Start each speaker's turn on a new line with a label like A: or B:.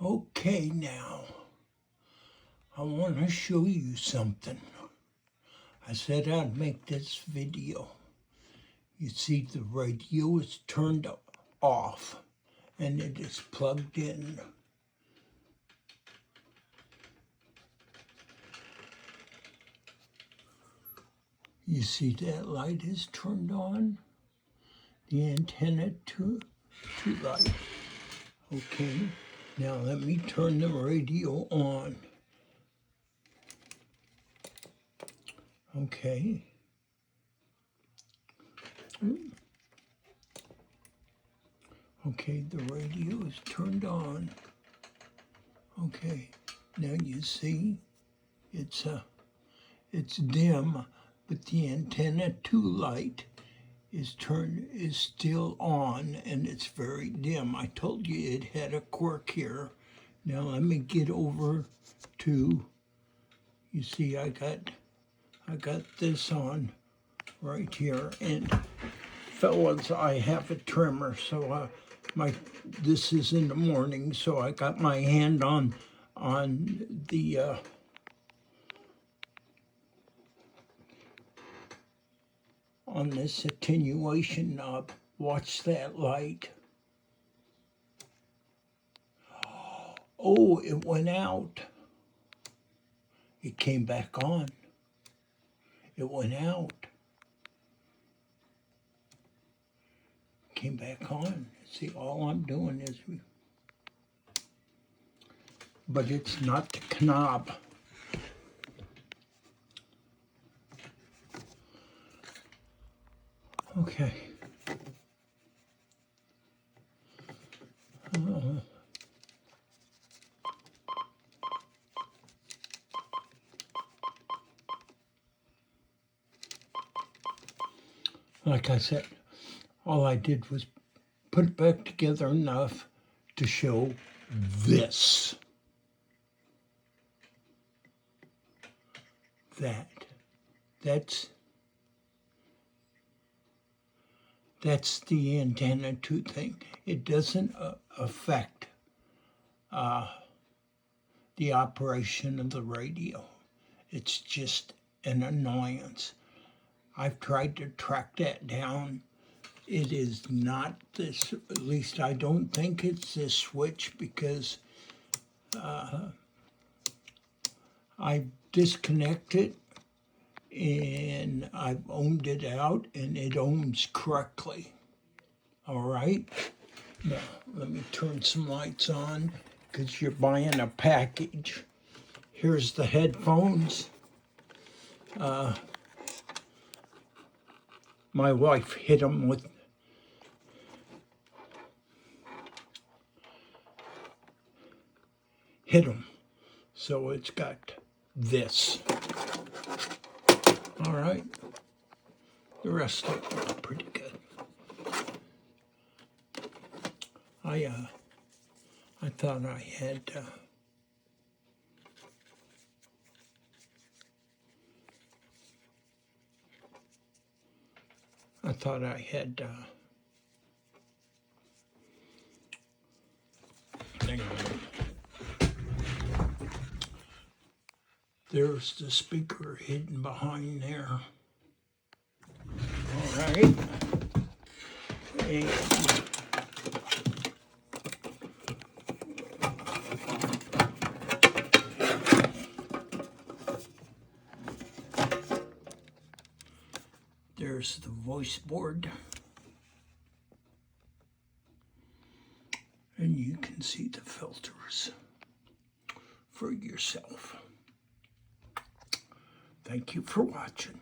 A: Okay, now, I want to show you something. I said I'd make this video. You see the radio is turned off and it is plugged in. You see that light is turned on? The antenna to light. Okay, now let me turn the radio on. Okay. Okay, the radio is turned on. Okay, now you see it's dim, but the antenna 2 light is still on, and it's very dim. I told you it had a quirk here. Now let me get over to, you see I got this on right here, and fellas, I have a trimmer, so this is in the morning, so I got my hand on the on this attenuation knob. Watch that light. Oh, it went out. It came back on. It went out. Came back on. See, all I'm doing is, but it's not the knob. Okay. Like I said, all I did was put it back together enough to show this. That's the antenna 2 thing. It doesn't affect the operation of the radio. It's just an annoyance. I've tried to track that down. It is not this, at least I don't think it's this switch, because I disconnected and I've ohmed it out, and it ohms correctly. All right? Now, let me turn some lights on, because you're buying a package. Here's the headphones. My wife hit them with so it's got this. All right, the rest of it is pretty good. I thought I had hang on. There's the speaker hidden behind there. All right. And there's the voice board. And you can see the filters for yourself. Thank you for watching.